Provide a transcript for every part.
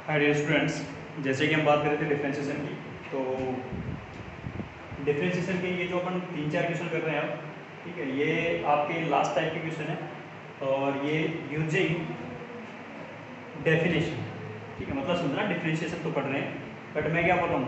Hi dear students, जैसे कि हम बात कर रहे थे डिफरेंशिएशन की, तो डिफरेंशिएशन के ये जो अपन 3-4 क्वेश्चन कर रहे हैं अब, ठीक है, ये आपके लास्ट टाइप के क्वेश्चन है और ये यूजिंग डेफिनेशन, ठीक है, मतलब समझना डिफरेंशिएशन तो पढ़ रहे हैं बट मैं क्या बोल रहा हूँ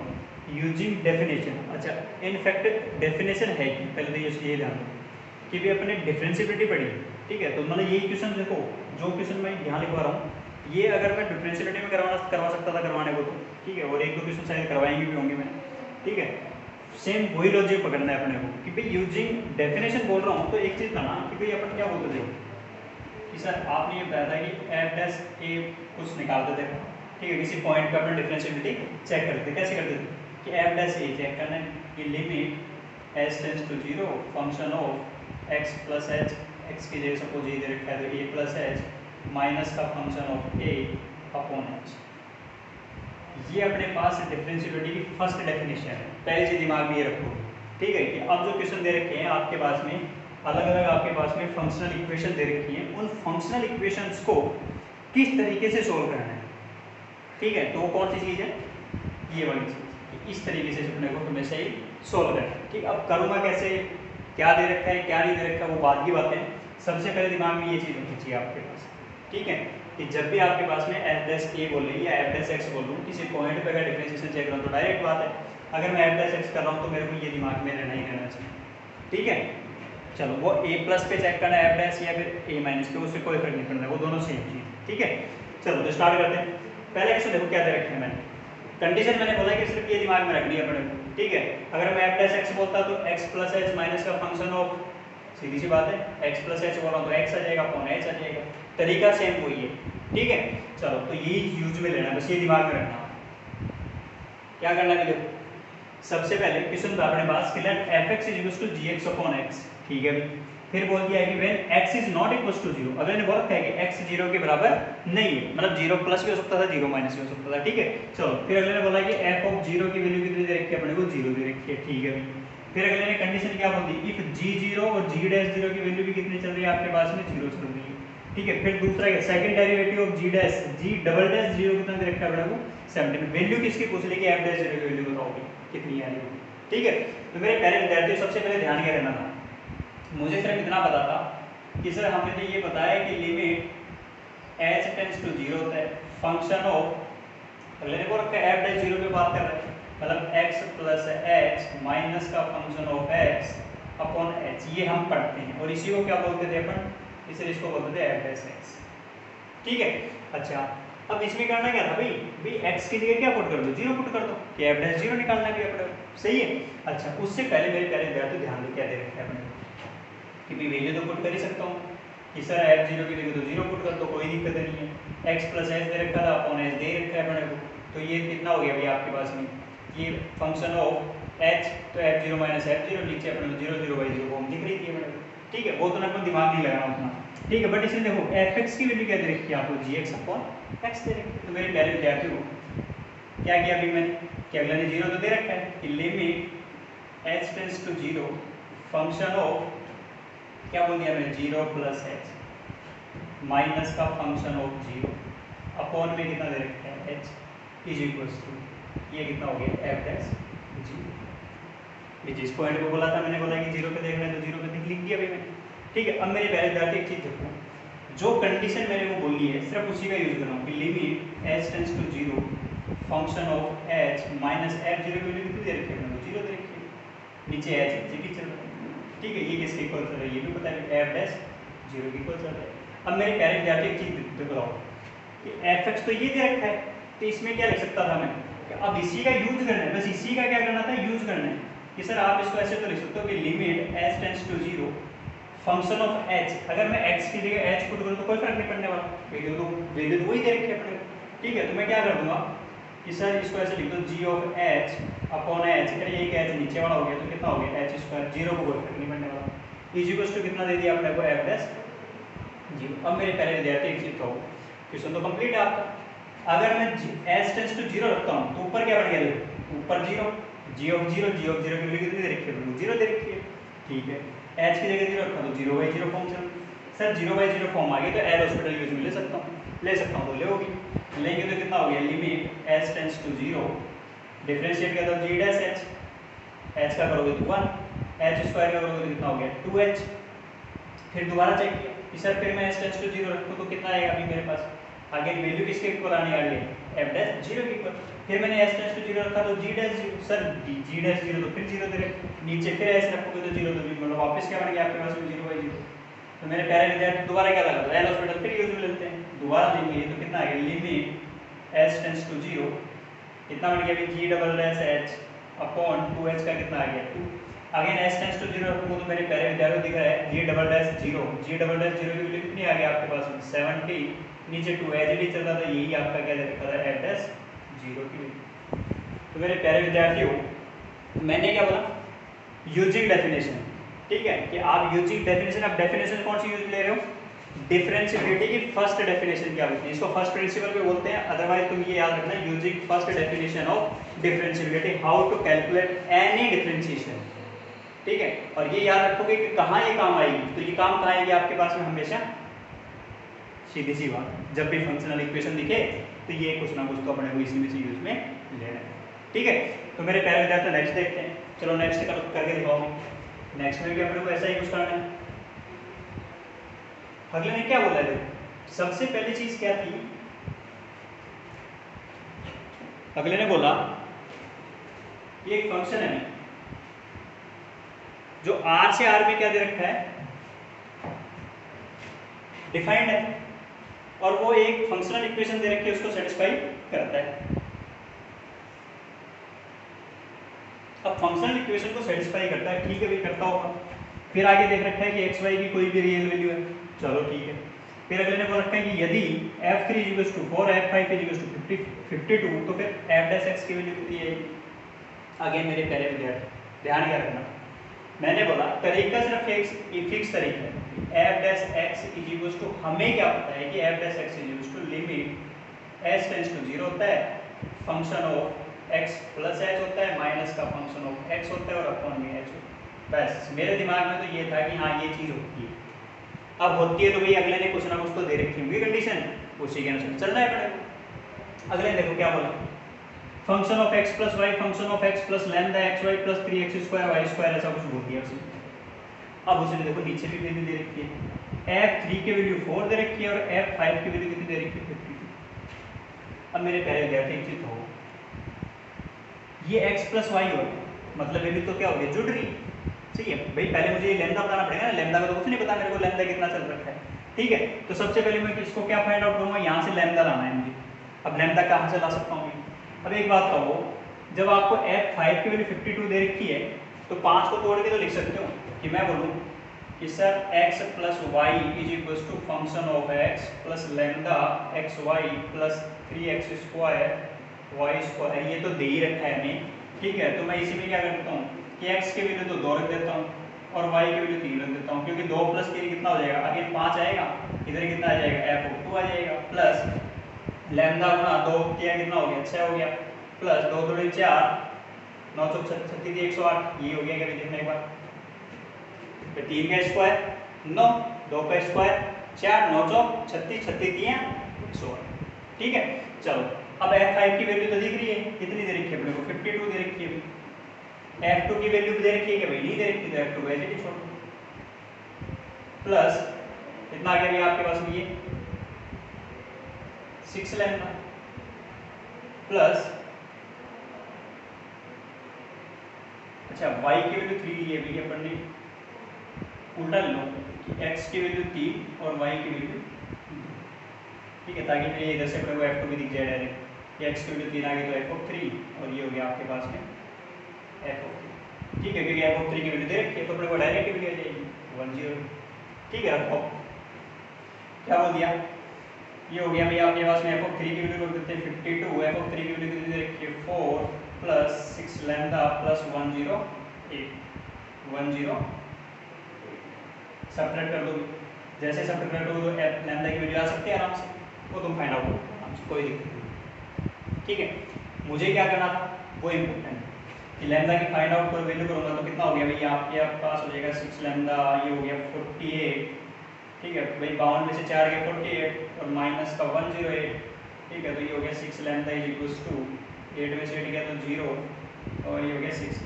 यूजिंग डेफिनेशन। अच्छा, इनफैक्ट डेफिनेशन है कि पहले तो ये ध्यान रखो कि भी अपने डिफरेंशिएबिलिटी पढ़ी, ठीक है, तो मतलब यही क्वेश्चन देखो, जो क्वेश्चन मैं यहाँ लिखवा रहा हूँ ये अगर मैं डिफरेंशिएबिलिटी में करवा सकता था करवाने को तो ठीक है, और 1-2 क्वेश्चन शायद करवाएंगे भी होंगे मैंने, ठीक है, सेम वही लॉजिक पकड़ना है अपने को कि भाई यूजिंग डेफिनेशन बोल रहा हूँ तो एक चीज़ था ना कि भाई अपन क्या बोलते थे कि सर आपने ये बताया था कि एफ डैश ए कुछ निकालते थे, ठीक है, किसी पॉइंट पे अपना डिफरेंशिएबिलिटी चेक करते थे। कैसे करते थे कि एफ डैश ए चेक करना है कि limit s tends to 0 function of x plus h, x की जगह सपोज ये दे रखा है तो ए प्लस एच माइनस का function of a upon h. ये अपने पास डिफरेंशिएबिलिटी की फर्स्ट डेफिनेशन है, पहले से दिमाग में ये रखो, ठीक है, कि अब जो क्वेश्चन दे रखे हैं आपके पास में अलग अलग आपके पास में फंक्शनल इक्वेशन दे रखी हैं, उन फंक्शनल इक्वेशंस को किस तरीके से सोल्व करना है, ठीक है, तो वो कौन सी चीज़ है, ये वाली चीज़, इस तरीके से अपने को हमेशा ही सोल्व करना है। ठीक, अब करूँगा कैसे, क्या दे रखा है क्या नहीं दे रखा है वो बात की बात है, सबसे पहले दिमाग में ये चीज़ होनी चाहिए आपके पास, ठीक है, कि जब भी आपके पास में एफ डैश ए बोल रही या एफ डैश एक्स बोल रहा हूँ किसी पॉइंट पे अगर डिफरेंशिएशन चेक करूँ तो डायरेक्ट बात है, अगर मैं एफ डैश एक्स कर रहा हूँ तो मेरे को ये दिमाग में रहना ही रहना चाहिए, ठीक है। चलो वो ए प्लस पे चेक करना है एफ डैश या फिर ए माइनस पे, उससे कोई फर्क नहीं पड़ता, वो दोनों सेम चीज़, ठीक है। चलो तो स्टार्ट करते हैं। पहले क्वेश्चन देखो क्या दे रखे हैं मैंने, कंडीशन मैंने बोला कि सिर्फ ये दिमाग में रखनी है अपने को, ठीक है। अगर मैं एफ डैश एक्स बोलता तो एक्स प्लस एच माइनस का फंक्शन ऑफ, सीधी सी बात है, एक्स प्लस एच बोल रहा हूँ तो एक्स आ जाएगा अपॉन एच आ जाएगा, तरीका सेम वही है, ठीक है। चलो तो यही यूज में लेना, बस ये दिमाग में रखना। क्या करना है देखो, सबसे पहले क्वेश्चन था अपने पास कि let f x is equal to g x upon x, ठीक है। फिर बोल दिया है कि when x is not equal to 0, अगले ने बोल रखा है कि एक्स 0 के बराबर नहीं है, मतलब 0 प्लस भी हो सकता था 0 माइनस भी हो सकता था, ठीक है। चलो फिर अगले ने बोला कि एफ ऑफ 0 की वैल्यू कितनी दे रखी है अपने को, 0 दे रखी है, ठीक है। फिर अगले ने कंडीशन क्या बोल दी, इफ जी 0 और जी डैश 0 की वैल्यू भी कितनी चल रही है आपके पास में, 0 चल रही है, ठीक है। फिर दूसरा क्या, second derivative of g dash g double dash 0 कितना दे रखा है अपने को 17, वैल्यू किसकी पूछ ली कि एफ डैश 0 की वैल्यू बताओगे कितनी आ रही है, ठीक है। तो मेरे पहले विद्यार्थियों सबसे पहले ध्यान क्या करना था, मुझे सिर्फ इतना पता था कि सर हमने ये बताया कि लिमिट एच टेंस टू 0 होता है फंक्शन ऑफ, अगले ने बोल रखा है एफ डैश 0 पे बात कर रहे हैं, मतलब x प्लस एच माइनस का function of x upon h, ये हम पढ़ते हैं और इसी को क्या बोलते थे अपन, इसको बोलते थे एफ डैश एक्स, ठीक है। अच्छा, अब इसमें करना क्या था भाई x की जगह क्या पुट कर दो, 0 पुट कर दो, कि एफ डैश 0 निकालना भी अपने, सही है। अच्छा, उससे पहले मेरे पहले विद्यार्थी ध्यान दो क्या दे रखा है अपने कि भाई वैल्यू तो पुट कर ही सकता हूँ कि सर एफ 0 की जगह तो 0 पुट कर दो, कोई दिक्कत नहीं है। x प्लस एच दे रखा था अपॉन एच दे रखा है अपने को, तो ये कितना हो गया भाई आपके पास में, ये फंक्शन ऑफ h, तो f 0 माइनस f 0, नीचे अपने 0 0 बाई 0 फॉर्म दिख रही थी अपने को, ठीक है, वो तो अपन दिमाग नहीं लगाना उतना, ठीक है। बट इसमें देखो एफ एक्स की वैल्यू क्या दे रखी है आपको, जी एक्स अपॉन एक्स दे रखी है, तो मेरे पहले विद्यार्थी को क्या किया अभी मैंने कि अगला ने 0 तो दे रखा है कि limit h tends to 0 function of, क्या बोल दिया मैंने, 0 प्लस एच माइनस का फंक्शन ऑफ 0 अपॉन में कितना दे रखा है h इज इक्वल टू, ये कितना हो गया एफ डैश 0, जिस पॉइंट पे बोला था मैंने बोला कि 0 पे देखना है तो 0 पे लिख दिया भाई मैंने, ठीक है। अब मेरे पहले विद्यार्थी एक चीज देखो, जो कंडीशन मैंने वो बोली है सिर्फ उसी का यूज कर रहा हूँ कि limit h tends to 0 function of h minus f 0 की वैल्यू कितनी दे रखी है, 0 दे रखी है, नीचे h नीचे की चल रहा है, ठीक है, ये किसके इक्वल चल रहा है, ये भी पता है एफ डैश 0 की इक्वल चल रहा है। अब मेरे प्यारे विद्यार्थी एक चीज देखो कि एफ एक्स तो ये दे रखा है, तो इसमें क्या लिख सकता था मैं कि अब इसी का यूज करना है, बस इसी का क्या करना था, यूज करना है कि सर आप इसको ऐसे तो लिख सकते हो कि limit h tends to 0 function of h, अगर मैं x की जगह h पुट करूँ तो कोई फर्क नहीं पड़ने वाला, वैल्यू तो वही दे रखी है अपने, ठीक है। तो मैं क्या कर दूंगा कि सर इसको ऐसे लिख दो g of h upon h, अरे ये क्या h नीचे वाला हो गया तो कितना हो गया h स्क्वायर, 0 को कोई फर्क नहीं पड़ने वाला, इज इक्वल टू कितना दे दिया आपने को f डैश 0। अब मेरे पहले विद्यार्थी एक चीज कहो, क्वेश्चन तो कंप्लीट है आपका, अगर मैं h टेंस टू 0 रखता हूँ तो ऊपर क्या बन गया, ऊपर 0, g ऑफ 0 की वैल्यू कितनी दे रखी है, 0 दे रखी है, ठीक है। h की जगह 0 रखा तो 0 बाई 0 फॉर्म चल, सर 0 बाई 0 फॉर्म आ गई तो एल हॉस्पिटल यूज में ले सकता हूँ तो ले होगी, लेंगे तो कितना हो गया, limit h tends to 0, differentiate किया तो जी डैश एच, एच का करोगे तो 1, एच स्क्वायर का करोगे तो कितना हो गया 2h। फिर दोबारा चेक किया कि सर फिर मैं एच टेंस टू 0 रखूँ तो कितना आएगा, अभी मेरे पास आगे वैल्यू किसके इक्वल आने वाली है, एफ डैश 0 के इक्वल। फिर मैंने एच टेंस टू 0 रखा तो जी डैश 0, सर जी डैश 0 तो फिर 0 दे रहे, नीचे फिर एच रखोगे तो 0 तो मतलब वापस क्या बन गया आपके पास में 0/0। तो मेरे प्यारे विद्यार्थी दोबारा क्या लगा, एल हॉस्पिटल फिर यूज में लेते हैं, दोबारा लेंगे तो कितना आएगा, लिमिट एच टेंस टू 0 कितना बन गया, g double dash h upon 2h का कितना आ गया 2। अगेन एच टेंस टू 0 रखूंगा तो मेरे प्यारे विद्यार्थियों दिख रहा है जी डबल डैश 0, जी डबल डैश 0 की वैल्यू कितनी आ गई आपके पास में 70, नीचे 2 एज इट इज चल रहा था, यही आपका क्या दिखा रहा है एफ डैश 0 की वैल्यू। तो मेरे प्यारे विद्यार्थियों मैंने क्या बोला, यूजिंग डेफिनेशन, ठीक है, कि आप यूजिंग डेफिनेशन, अब डेफिनेशन कौन सी यूज ले रहे हो, डिफरेंशिएबिलिटी की फर्स्ट डेफिनेशन क्या होती है, इसको फर्स्ट प्रिंसिपल पे बोलते हैं, अदरवाइज तुम ये याद रखना using first definition of differentiability, how to calculate any differentiation, ठीक है। और ये याद रखोगे कि कहाँ ये काम आएगी, तो ये काम कहाँ आएगी आपके पास में हमेशा, सीधी सी बात, जब भी फंक्शनल इक्वेशन दिखे तो ये कुछ ना कुछ तो अपने को इसी में से यूज में लेना है, ठीक है। तो मेरे प्यारे विद्यार्थी नेक्स्ट देखते हैं, चलो नेक्स्ट करके दिखाओ, नेक्स्ट में भी अपने को ऐसा ही कुछ करना है। अगले ने क्या बोला है, सबसे पहली चीज क्या थी, अगले ने बोला ये एक फंक्शन है जो r से r में क्या दे रखा है, डिफाइंड है, और वो एक फंक्शनल इक्वेशन दे रखी है उसको सेटिस्फाई करता है। अब फंक्शनल इक्वेशन को सेटिस्फाई करता है, ठीक है भाई करता होगा। फिर आगे देख रखा है कि एक्स वाई की कोई भी रियल वैल्यू है, चलो ठीक है। फिर अगले ने बोल रखा है कि यदि f3 = 4 f5 = 52 तो फिर f डैश x की वैल्यू कितनी है। आगे मेरे प्यारे विद्यार्थी ध्यान क्या रखना, मैंने बोला तरीका सिर्फ एक फिक्स तरीका है, f डैश x = हमें क्या पता है कि f dash x = limit h tends to 0 होता है, function of x plus h होता है, माइनस का फंक्शन ऑफ x होता है और अपॉन में h होता है। बस मेरे दिमाग में तो ये था कि हाँ ये चीज़ होती है। अब होती है तो भाई अगले ने कुछ ना कुछ तो दे रखी होगी कंडीशन, उसी के अनुसार चलना है पड़ेगा। अगले देखो क्या बोला, function of x plus y, function of x plus lambda x y plus 3x² y square, ऐसा कुछ बोल दिया उसने। अब उसने देखो नीचे भी वैल्यू दे रखी है, f3 की वैल्यू 4 दे रखी है और f5 की वैल्यू कितनी दे रखी है 52। अब मेरे प्यारे विद्यार्थी एक चीज हो, ये x प्लस वाई हो मतलब वैल्यू तो क्या हो गई, जुड़ रही, सही है भाई। पहले मुझे ये लैम्डा बताना पड़ेगा ना, लैम्डा का तो कुछ नहीं पता मेरे को, लैम्डा कितना चल रखा है, ठीक है। तो सबसे पहले मैं इसको क्या फाइंड आउट करूंगा, यहाँ से लैम्डा लाना है मुझे। अब लैम्डा कहाँ से ला सकता हूँ, अब एक बात कहो, जब आपको f5 की वैल्यू 52 दे रखी है तो 5 को तोड़ के तो लिख सकते हो कि मैं बोलूँ कि sir x plus y = function of x plus lambda x y plus 3x² y square, ये तो दे ही रखा है हमें, ठीक है। तो मैं इसी में क्या करता हूँ कि x की वैल्यू तो 2 रख देता हूँ और y की वैल्यू 3 रख देता हूँ, क्योंकि 2 + 3 कितना हो जाएगा, अगेन 5 आएगा, इधर कितना आ जाएगा f2 आ जाएगा, प्लस लैम्डा गुना 2 किया कितना हो गया 6 हो गया, प्लस 2 × 2 = 4, 9 × 36 = 108, ये हो गया, क्या देखना एक बार, फिर 3 का स्क्वायर 9, 2 का स्क्वायर 4, 9 × 36, 36 × 108, ठीक है। चलो अब f5 की वैल्यू तो दिख रही है, कितनी दे रखी है अपने को 52 दे रखी है, f2 की वैल्यू दे रखी है कि भाई नहीं दे रखी, तो f2 वैल्यू ही छोड़, प्लस कितना आ गया भैया आपके पास में ये 6 लैम्डा, प्लस अच्छा y की वैल्यू 3 ली है भैया अपन ने, उल्टा लो कि x की वैल्यू 3 और y की वैल्यू, ठीक है, ताकि फिर इधर से अपने को f2 भी दिख जाए डायरेक्ट, x की वैल्यू 3 आ गई तो f3 और ये हो गया आपके पास में f3, ठीक है, क्योंकि f3 की वैल्यू दे रखी है तो अपने को डायरेक्ट वैल्यू आ जाएगी 10, ठीक है। रखो क्या बोल दिया, ये हो गया भैया आपके पास में f3 की वैल्यू रख देते हैं 52, f3 की वैल्यू कितनी दे रखी है 4 प्लस 6 लैम्डा प्लस 108, सब्ट्रैक्ट कर दो, जैसे सब्ट्रैक्ट कर दो तो लैम्डा की वैल्यू आ सकती है आराम से, वो तुम फाइंड आउट करो आराम से, कोई दिक्कत नहीं, ठीक है। मुझे क्या करना था वो इम्पोर्टेंट कि लैम्डा की फाइंड आउट पर वैल्यू करूंगा तो कितना हो गया भैया आपके पास हो जाएगा 6 लैम्डा, ये हो गया 48, ठीक है भाई, 52 में से 4 गए 48 और माइनस का 108, ठीक है, तो ये हो गया 6 लैम्डा इज इक्वल्स टू 8 में से 8 गया तो 0 और ये हो गया 6।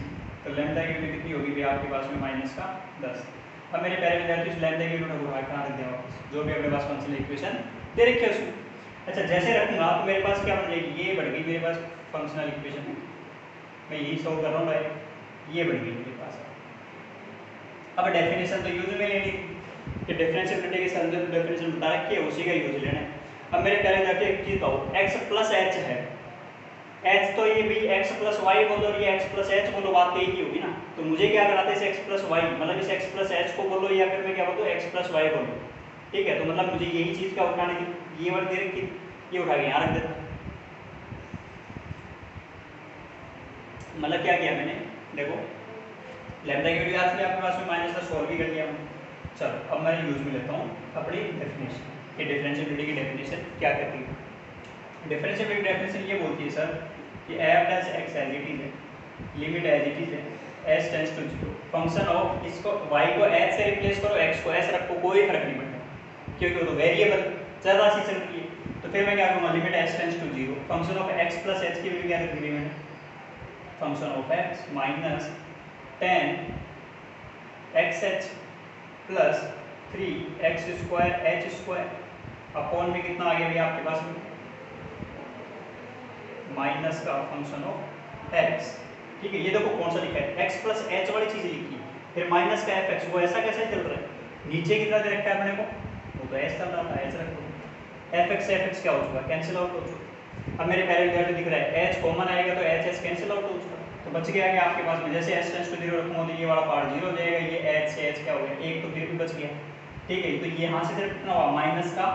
तो लैम्डा की वैल्यू कितनी होगी भाई आपके पास में माइनस का 10। अब मेरे प्यारे विद्यार्थी इस लैम्डा की वैल्यू उठा कहाँ रख दिया वापस, जो भी अपने पास फंक्शनल इक्वेशन दे रखी है उसमें। अच्छा जैसे रखूंगा तो मेरे पास क्या बन जाएगी, ये बढ़ गई मेरे पास फंक्शनल इक्वेशन, मैं यही सॉल्व कर रहा हूँ भाई, ये बढ़ गई मेरे पास। अब डेफिनेशन तो यूज में लेनी थी कि डिफरेंशिएबिलिटी के संदर्भ में डेफिनेशन बता रखी है, उसी का यूज लेना है। अब मेरे प्यारे विद्यार्थी एक चीज कहो, x प्लस एच है, h तो ये भी x प्लस वाई बोलो और ये x प्लस एच बोलो, बात तो एक ही होगी ना। तो मुझे क्या करना था, इस x प्लस वाई मतलब इस x प्लस एच को बोलो या फिर मैं क्या बोलूँ x प्लस वाई बोलो, ठीक है। तो मतलब मुझे यही चीज क्या उठाने की, ये वाली दे रखी, ये उठा के यहाँ रख देता। मतलब क्या किया मैंने, देखो लैम्डा की वैल्यू आज आपके पास में माइनस का सॉल्व भी कर लिया मैंने। चलो अब मैं यूज में लेता हूँ अपनी डेफिनेशन कि डिफरेंशिएबिलिटी की डेफिनेशन क्या कहती है। डिफरेंशिएबिलिटी डेफिनेशन ये बोलती है सर कि f dash x as it is है, लिमिट एज इट इज है, s tends to 0, function of इसको y को h से रिप्लेस करो, x को s रखो, कोई फर्क नहीं पड़ता क्योंकि वो तो वेरिएबल चर राशि चल रही है। तो फिर मैं क्या करूँगा, limit s tends to 0, function of x plus h की वैल्यू क्या रख दी मैंने, function of x minus 10 xh plus 3x square h square upon में कितना आ गया भैया आपके पास में, माइनस का फंक्शन ऑफ x। ठीक है, ये देखो कौन सा लिखा है, x प्लस h वाली चीज लिखी, फिर माइनस का fx, वो ऐसा कैसे चल रहा है, नीचे कितना दे रखा है अपने को, वो तो s चल रहा था, s रख दो, fx से fx क्या हो चुका, कैंसिल आउट हो चुका। अब मेरे पहले विद्यार्थी दिख रहा है h कॉमन आएगा तो h s कैंसिल आउट हो चुका, तो बच गया कि आपके पास में जैसे s टेंड्स टू 0 रखूंगा तो ये वाला पार्ट 0 हो जाएगा, ये h से h क्या हो गया, एक तो फिर भी बच गया। ठीक है, तो ये यहाँ से सिर्फ कितना हुआ, माइनस का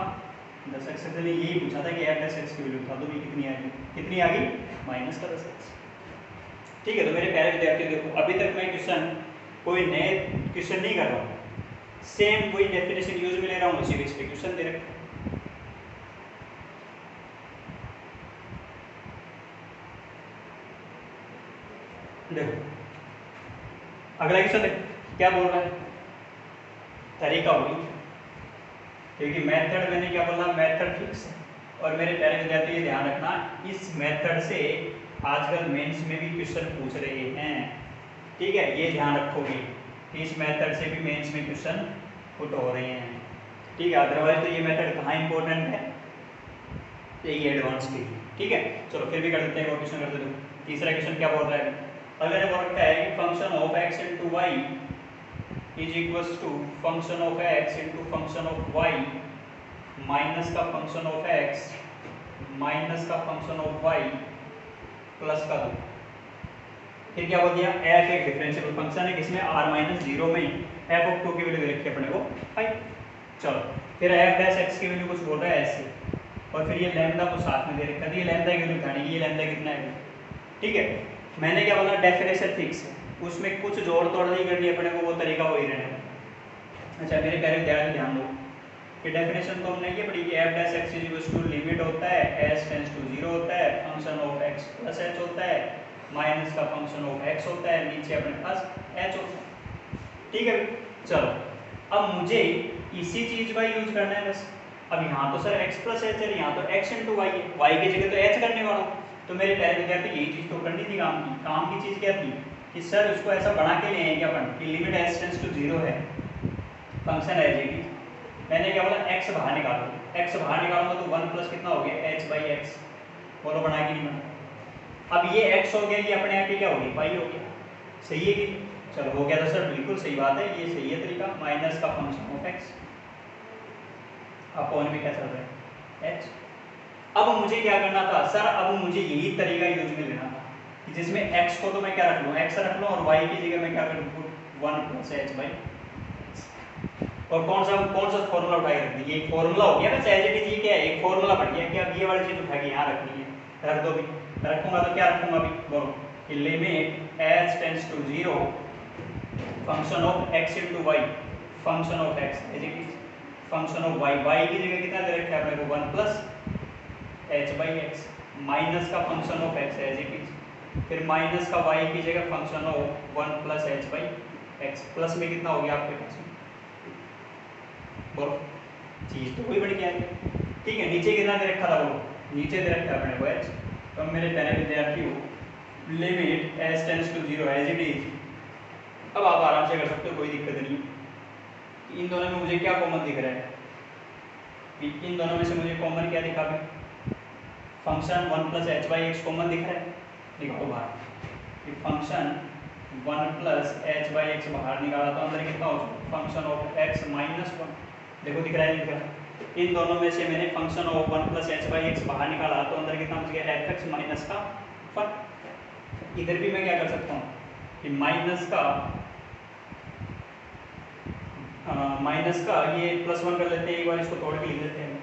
10x, चलिए यही पूछा था कि f डैश x की वैल्यू बता दो, ये कितनी आ गई, कितनी आ गई, माइनस का 10x। ठीक है, तो मेरे प्यारे विद्यार्थी देखो अभी तक मैं क्वेश्चन कोई नए क्वेश्चन नहीं कर रहा हूँ, सेम वही डेफिनेशन यूज में ले रहा हूँ, उसी बेस पे क्वेश्चन दे रखा है। देखो अगला क्वेश्चन देखो क्या बोल रहा है, तरीका वही, क्योंकि मेथड मैंने क्या बोला, मेथड फिक्स है। और मेरे प्यारे विद्यार्थी ये ध्यान रखना, इस मेथड से आजकल मेंस में भी क्वेश्चन पूछ रहे हैं, ठीक है, ये ध्यान रखोगे कि इस मेथड से भी मेंस में क्वेश्चन पुट हो रहे हैं, ठीक है। अदरवाइज तो ये मेथड कहाँ इंपॉर्टेंट है, ये एडवांस के लिए, ठीक है। चलो फिर भी कर देते हैं, और क्वेश्चन करते हैं। तीसरा क्वेश्चन क्या बोल रहा है, अगर बोल रखा है कि function of x into y is equals to function of x into function of y minus का फंक्शन ऑफ x माइनस का फंक्शन ऑफ y प्लस का 2। फिर क्या बोल दिया, f एक डिफरेंशियल फंक्शन है जिसमें r माइनस 0 में f ऑफ 2 की वैल्यू दे रखी है अपने को 5। चलो फिर f डैश x की वैल्यू कुछ बोल रहा है ऐसे, और फिर ये लैम्डा को साथ में दे रखा है, ये लैम्डा की वैल्यू बतानी, ये लैम्डा कितना है, ठीक है। मैंने क्या बोला, डेफिनेशन फिक्स है, उसमें कुछ जोड़ तोड़ नहीं करनी अपने को, वो तरीका वही रहना। अच्छा मेरे प्यारे विद्यार्थी ध्यान दो कि डेफिनेशन तो हमने ये पढ़ी कि f dash x is equals to limit होता है s टेंड्स टू 0 होता है, function of x plus h होता है, माइनस का फंक्शन ऑफ x होता है, नीचे अपने पास h होता है, ठीक है। चलो अब मुझे इसी चीज का यूज करना है बस। अब यहाँ तो सर x प्लस h है, यहाँ तो x इंटू वाई है, y की जगह तो h करने वाला हूँ। तो मेरे प्यारे विद्यार्थी यही चीज तो करनी थी काम की चीज क्या थी कि सर उसको ऐसा बना के ले आएंगे अपन कि लिमिट s टेंड्स टू 0 है, फंक्शन एज इट इज, मैंने क्या बोला x बाहर निकालो, x बाहर निकालूंगा तो 1 प्लस कितना हो गया h बाई एक्स, बोलो बना कि नहीं बना। अब ये x हो गया, ये अपने आप ही क्या हो गया, पाई हो गया, सही है कि, चलो हो गया तो सर बिल्कुल सही बात है, ये सही है तरीका, माइनस का फंक्शन ऑफ x अपॉन में क्या चल रहा है h। अब मुझे क्या करना था सर, अब मुझे यही तरीका यूज में लेना था कि जिसमें x को तो मैं क्या रख लूँ, x रख लूँ और y की जगह मैं क्या कर दूँ 1 प्लस h बाई, और कौन सा फॉर्मूला उठा के रख दी, ये फॉर्मूला हो गया, बस एज इट इज, ये क्या है एक फॉर्मूला बन गया, क्या ये वाली चीज उठा के यहाँ रखनी है, रख दो भी, रखूंगा तो क्या रखूंगा अभी बोलो कि limit s tends to 0 function of x into y, function of x as it is, function of y, y की जगह कितना दे रखा है अपने को 1 plus h by x, minus का function of x as it is, फिर माइनस का y की जगह function of 1 plus h by x, plus में कितना हो गया आपके पास, बोलो चीज तो कोई बड़ी क्या है, ठीक है। नीचे कितना दे रखा था बोलो नीचे दे रखा है अपने को एच। तो मेरे प्यारे विद्यार्थियों, limit h tends to 0 as it is. अब आप आराम से कर सकते हो, कोई दिक्कत नहीं। इन दोनों में मुझे क्या कॉमन दिख रहा है? इन दोनों में से मुझे कॉमन क्या दिखा? Function 1 plus h by x common दिख रहा है, निकालो बाहर। Function 1 plus h by x बाहर निकाला तो अंदर कितना हो? Function of x minus 1। देखो दिख रहा है, दिख रहा है। इन दोनों में से मैंने function of 1 plus h by x बाहर निकाला तो अंदर कितना बच गया? एफ एक्स माइनस का फर्क। इधर भी मैं क्या कर सकता हूँ कि माइनस का ये +1 कर लेते हैं, एक बार इसको तोड़ के लिख लेते हैं।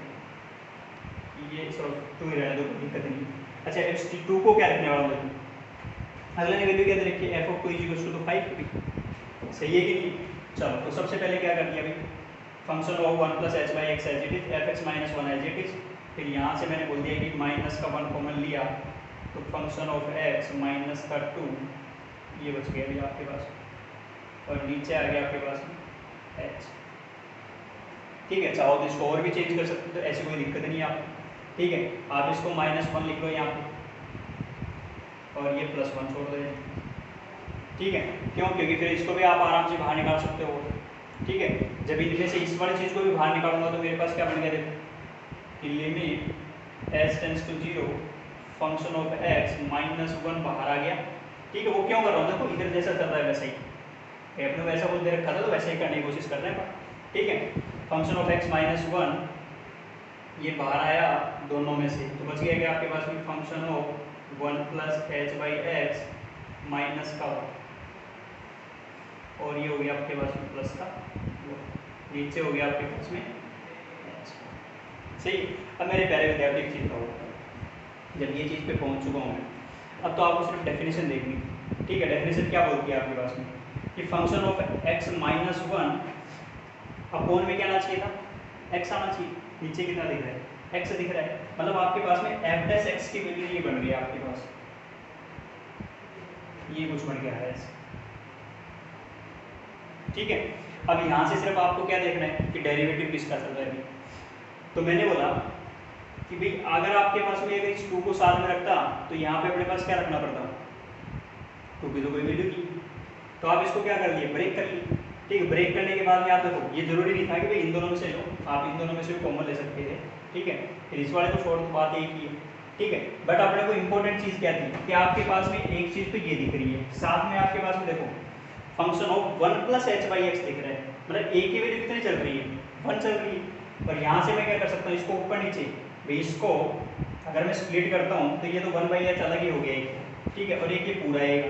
ये सिर्फ 2 ही रहने दो, कोई दिक्कत नहीं। अच्छा, x2 को क्या रखने वाला हूँ? अगले ने वैल्यू क्या दे रखी है? f of 2 = 5। सही है कि नहीं? चलो, तो सबसे पहले क्या कर दिया भाई? Function of 1 plus h by x as it is, f x minus 1 as it is. फिर यहाँ से मैंने बोल दिया कि माइनस का 1 कॉमन लिया तो फंक्शन ऑफ x माइनस का 2 ये बच गया अभी आपके पास, और नीचे आ गया आपके पास h। ठीक है, चाहो तो इसको और भी चेंज कर सकते हो, तो ऐसी कोई दिक्कत नहीं है आपको। ठीक है, आप इसको -1 लिख लो यहाँ पे और ये +1 छोड़ दो। ठीक है, क्यों? क्योंकि फिर इसको भी आप आराम से बाहर निकाल सकते हो। ठीक है, जब इनमें से इस वाली चीज़ को भी बाहर निकालूंगा तो मेरे पास क्या बन गया? देखो, limit h tends to 0 function of x minus 1 बाहर आ गया। ठीक है, वो क्यों कर रहा हूँ? देखो इधर जैसा चल रहा है वैसा ही, अपने वैसा बोल दे रखा था तो वैसे ही करने की कोशिश कर रहे हैं। ठीक है, फंक्शन ऑफ x माइनस 1 ये बाहर आया दोनों में से, तो बच गया क्या आपके पास में? Function of 1 plus h by x minus का 1, और ये हो गया आपके पास में प्लस का 1, नीचे हो गया आपके पास में h। सही। अब मेरे प्यारे विद्यार्थी एक चीज़ होगा, जब ये चीज़ पे पहुंच चुका हूँ मैं, अब तो आपको सिर्फ डेफिनेशन देखनी। ठीक है, डेफिनेशन क्या बोलती है आपके पास में कि function of x minus 1 upon में क्या आना चाहिए था? x आना चाहिए। नीचे कितना दिख रहा है? x दिख रहा है, मतलब आपके पास में f डैश x की वैल्यू ये बन गई है आपके पास, ये कुछ बन गया है ऐसे। ठीक है, अब यहाँ से सिर्फ आपको क्या देखना है कि डेरिवेटिव किसका चल रहा है अभी। तो मैंने बोला कि भाई अगर आपके पास में अगर इस 2 को साथ में रखता तो यहाँ पे अपने पास क्या रखना पड़ता? 2 की तो कोई वैल्यू नहीं, तो आप इसको क्या कर लिए? ब्रेक कर लिए। ठीक है, ब्रेक करने के बाद में आप देखो, ये जरूरी नहीं था कि भाई इन दोनों में से लो, आप इन दोनों में से भी कॉमन ले सकते थे। ठीक है, फिर इस वाले को छोड़ दो, बात एक ही है। ठीक है, बट अपने को इंपॉर्टेंट चीज़ क्या थी कि आपके पास में एक चीज़ तो ये दिख रही है, साथ में आपके पास में देखो function of 1 plus h by x दिख रहा है, मतलब a की वैल्यू कितनी चल रही है? 1 चल रही है। और यहाँ से मैं क्या कर सकता हूँ? इसको ऊपर नीचे भाई, इसको अगर मैं स्प्लिट करता हूँ तो ये तो 1 बाई एच अलग ही हो गया एक। ठीक है, और एक ये पूरा आएगा।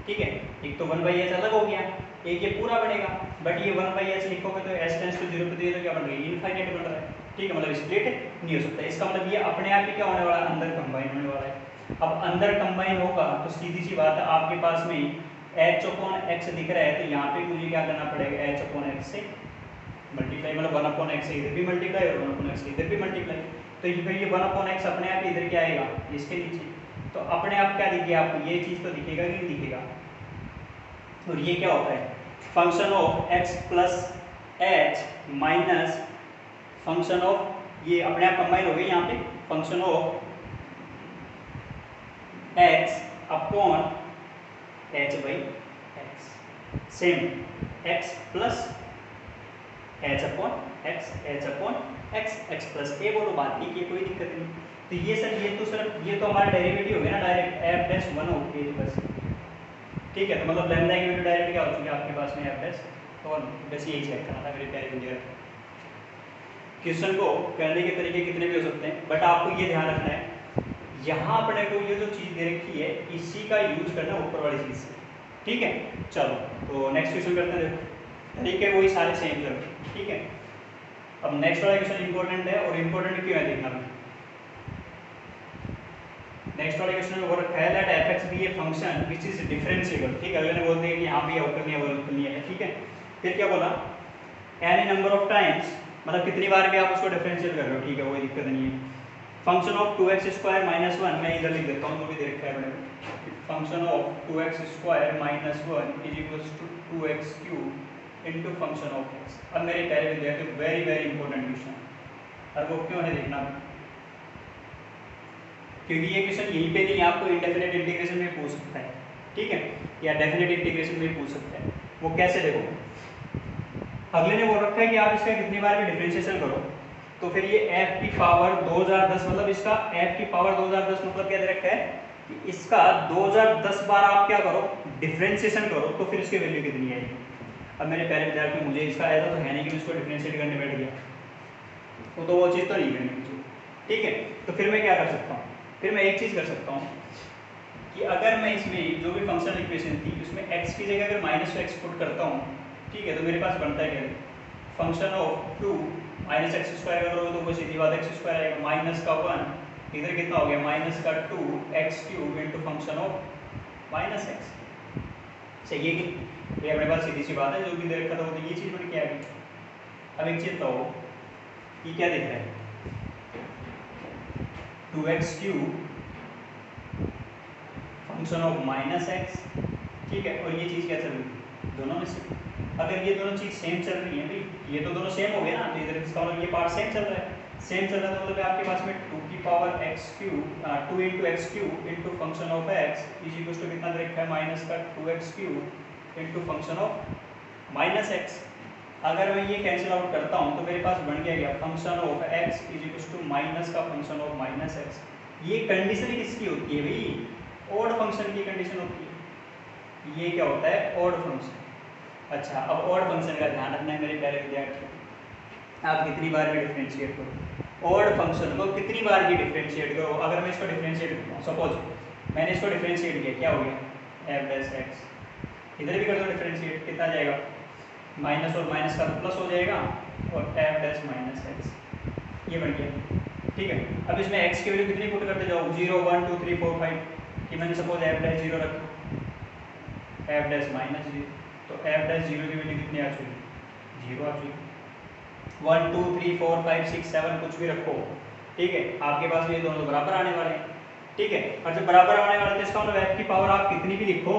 ठीक है, एक तो 1 बाई एच अलग हो गया, एक ये पूरा बनेगा। बट ये 1 बाई एच लिखोगे तो एच टेंड्स टू 0 पे तो क्या बन रही है? इनफाइनाइट बन रहा है। ठीक है, मतलब स्प्लिट नहीं हो सकता। इसका मतलब ये अपने आप ही क्या होने वाला है? अंदर कंबाइन होने वाला है। अब अंदर कंबाइन होगा तो सीधी सी बात है, आपके पास में h अपॉन x दिख रहा है, तो यहाँ पे मुझे क्या करना पड़ेगा? h अपॉन x से मल्टीप्लाई, मतलब 1 अपॉन x से इधर भी मल्टीप्लाई और 1 अपॉन x से इधर भी मल्टीप्लाई। तो ये 1 अपॉन x अपने आप इधर क्या आएगा? इसके नीचे। तो अपने आप क्या दिखेगा आपको? ये चीज़ तो दिखेगा कि नहीं दिखेगा? और ये क्या होता है? Function of x plus h minus function of, ये अपने आप कंबाइन हो गए यहाँ पे, function of x upon h by x, same x plus h upon x, h upon x, x plus a, बोलो बात ठीक है, कोई दिक्कत नहीं। तो ये सर ये तो हमारा डेरिवेटिव हो गया ना, डायरेक्ट f डैश 1 हो गई बस। ठीक है, तो मतलब लैम्डा की वैल्यू डायरेक्ट क्या हो चुकी है आपके पास में? f dash. और बस यही चेक करना था मेरे प्यारे विद्यार्थी। क्वेश्चन को करने के तरीके कितने भी हो सकते हैं, बट आपको ये ध्यान रखना है यहाँ अपने को ये जो चीज़ दे रखी है इसी का यूज करना ऊपर वाली चीज़ से। ठीक है, चलो तो नेक्स्ट क्वेश्चन करते हैं। देखो तरीके वही सारे सेम लग। ठीक है, अब नेक्स्ट वाला क्वेश्चन इंपॉर्टेंट है, और इंपॉर्टेंट क्यों है देखना। नेक्स्ट वाले क्वेश्चन में वो रखा है दैट f(x) भी a function which is differentiable. ठीक है, अगले ने बोल दिया कि यहाँ भी अवकलनीय अवकलनीय है। ठीक है, फिर क्या बोला? एनी नंबर ऑफ टाइम्स, मतलब कितनी बार भी आप उसको डिफरेंशिएट कर रहे हो। ठीक है, कोई दिक्कत नहीं है। Function of 2x square minus 1, मैं इधर लिख देता हूँ, वो भी दे रखा है मैंने। Function of 2x square minus 1 is equals to 2x cube into function of x। अब मेरे प्यारे विद्यार्थी वेरी वेरी इंपॉर्टेंट क्वेश्चन, और वो क्यों है देखना। क्योंकि ये क्वेश्चन यहीं पे नहीं, आपको इंडेफिनेट इंटीग्रेशन में पूछ सकता है, ठीक है, या डेफिनेट इंटीग्रेशन में पूछ सकता है। वो कैसे देखो, अगले ने बोल रखा है कि आप इसका कितनी बार भी डिफरेंशिएशन करो, तो फिर ये f की पावर 2010 मतलब इसका f की पावर 2010 मतलब क्या दे रखा है कि इसका 2010 बार आप क्या करो, डिफरेंशिएशन करो, तो फिर इसकी वैल्यू कितनी आएगी। अब मेरे प्यारे विद्यार्थी, मुझे इसका ऐसा तो है नहीं कि मैं इसको डिफरेंशिएट करने बैठ गया, वो चीज़ तो नहीं करनी मुझे, ठीक है। तो फिर मैं क्या कर सकता हूँ, फिर मैं एक चीज़ कर सकता हूँ कि अगर मैं इसमें जो भी फंक्शनल इक्वेशन थी उसमें x की जगह अगर माइनस एक्स पुट करता हूँ, ठीक है, तो मेरे पास बनता है क्या, function of 2 minus x square करोगे तो वो सीधी बात एक्स स्क्वायर आएगा, माइनस का 1 इधर कितना हो गया, माइनस का 2 x cube into function of minus x. सही है कि ये अपने पास सीधी सी बात है, जो भी दे रखा था वो तो ये चीज़ बन के आ गई। अब एक चीज़ बताओ, ये क्या दिख रहा है, 2x cube function of minus x, ठीक है, और ये चीज़ क्या चल रही है, दोनों में से अगर ये दोनों चीज़ सेम चल रही है भाई, ये तो दोनों सेम हो गए ना, तो इधर इसका मतलब ये पार्ट सेम चल रहा है, सेम चल रहा है तो मतलब आपके पास में 2 की power x cube 2 into x cube into function of x is equal to कितना दे रखा है, माइनस का 2x cube into function of minus x। अगर मैं ये कैंसिल आउट करता हूँ तो मेरे पास बन गया function of x is equal to minus का फंक्शन ऑफ माइनस x। ये कंडीशन किसकी होती है भाई, ऑड फंक्शन की कंडीशन होती है, ये क्या होता है, ऑड फंक्शन। अच्छा, अब ऑड फंक्शन का ध्यान रखना है मेरे प्यारे विद्यार्थी, आप कितनी बार भी डिफरेंशिएट करो, ऑड फंक्शन को कितनी बार भी डिफरेंशिएट करो। अगर मैं इसको डिफरेंशिएट करता हूँ, सपोज मैंने इसको डिफरेंशिएट किया, क्या हो गया, एफ डैश एक्स, इधर भी कर दो डिफरेंशिएट, कितना जाएगा, माइनस और माइनस का प्लस हो जाएगा और एफ डैश माइनस एक्स, ये बन गया, ठीक है। अब इसमें एक्स की वैल्यू कितनी पुट करते जाओ, 0 1 2 3 4 5, कि मैंने सपोज एफ डैश 0 रखा, एफ डैश माइनस 0, तो एफ डैश 0 की वैल्यू कितनी आ चुकी, 0 आ चुकी। 1 2 3 4 5 6 7 कुछ भी रखो, ठीक है, आपके पास ये दोनों बराबर आने वाले हैं, ठीक है। और जब बराबर आने वाले तो इसका मतलब एफ की पावर आप कितनी भी लिखो,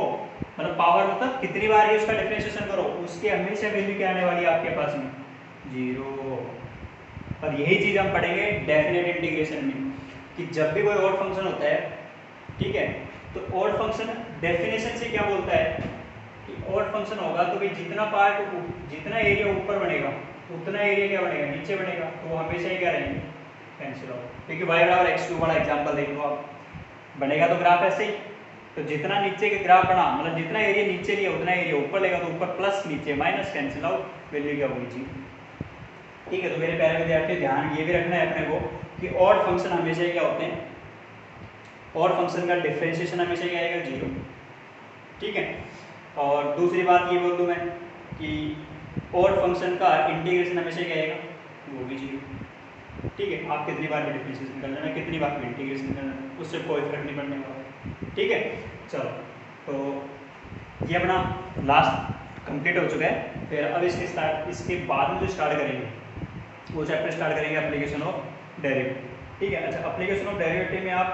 मतलब पावर मतलब कितनी बार ही उसका डिफरेंशिएशन करो, उसके हमेशा वैल्यू क्या आने वाली है आपके पास में, 0। और यही चीज़ हम पढ़ेंगे डेफिनेट इंटीग्रेशन में, कि जब भी कोई ऑड फंक्शन होता है, ठीक है, तो ऑड फंक्शन डेफिनेशन से क्या बोलता है कि ऑड फंक्शन होगा तो भाई जितना एरिया ऊपर बनेगा उतना एरिया क्या बनेगा, नीचे बनेगा, तो वो हमेशा ही क्या रहेंगे, कैंसिल हो, क्योंकि y बराबर x2 वाला एग्जांपल देख लो आप, बनेगा तो ग्राफ ऐसे ही, तो जितना नीचे के ग्राफ बना मतलब जितना एरिया नीचे लिया उतना एरिया ऊपर लेगा, तो ऊपर प्लस नीचे माइनस, कैंसिल आउट, वैल्यू क्या होगी जी, ठीक है। तो मेरे प्यारे विद्यार्थी ध्यान ये भी रखना है अपने को कि ऑड फंक्शन हमेशा क्या होते हैं, ऑड फंक्शन का डिफरेंशिएशन हमेशा क्या आएगा, 0, ठीक है। और दूसरी बात ये बोल दूं मैं कि ऑड फंक्शन का इंटीग्रेशन हमेशा क्या आएगा, वो भी 0, ठीक है। आप कितनी बार भी डिफरेंशिएशन कर लेना, कितनी बार भी इंटीग्रेशन कर लेना, उससे कोई फर्क नहीं पड़ने वाला, ठीक है। चलो, तो ये अपना लास्ट कंप्लीट हो चुका है। फिर अब इसके बाद में जो स्टार्ट करेंगे वो चैप्टर स्टार्ट करेंगे एप्लीकेशन ऑफ डेरिवेटिव, ठीक है। अच्छा, एप्लीकेशन ऑफ डेरिवेटिव में आप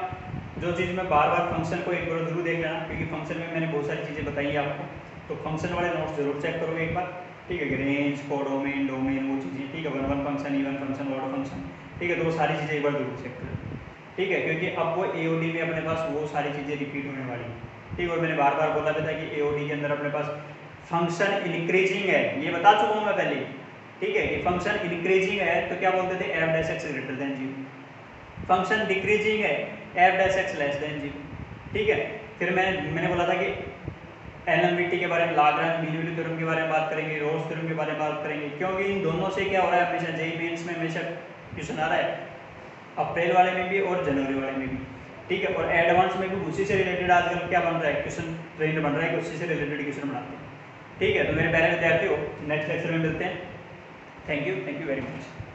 जो चीज़ में बार बार फंक्शन को एक बार जरूर देख लेना, क्योंकि फंक्शन में मैंने बहुत सारी चीज़ें बताई है आपको, तो फंक्शन वाले नोट्स जरूर चेक करोगे एक बार, ठीक है, रेंज, कोडोमेन, डोमेन, वो चीज़ें, ठीक है, one function, even function, odd function, ठीक है, तो वो सारी चीज़ें एक बार जरूर चेक करो, ठीक है, क्योंकि अब वो एओडी में अपने पास वो सारी चीज़ें रिपीट होने वाली, ठीक है। और मैंने बार बार बोला था कि एओडी के अंदर अपने पास फंक्शन इंक्रीजिंग है, ये बता चुका हूँ मैं पहले, ठीक है, कि फंक्शन इंक्रीजिंग है तो क्या बोलते थे, f dash x greater than 0, function decreasing है, f dash x less than 0, ठीक है। फिर मैंने बोला था कि एलएमबीटी के बारे में, लाग्रांज मीन वैल्यू थ्योरम के बारे में बात करेंगे, रोल्स थ्योरम के बारे में बात करेंगे, क्योंकि इन दोनों से क्या हो रहा है, हमेशा जेईई मेंस में हमेशा क्वेश्चन आ रहा है, अप्रैल वाले में भी और जनवरी वाले में भी, ठीक है। और एडवांस में भी उसी से रिलेटेड आजकल क्या बन रहा है, क्वेश्चन ट्रेंड बन रहा है कि उसी से रिलेटेड क्वेश्चन बनाते हैं, ठीक है। तो मेरे प्यारे विद्यार्थियों, नेक्स्ट लेक्चर में मिलते हैं। Thank you very much.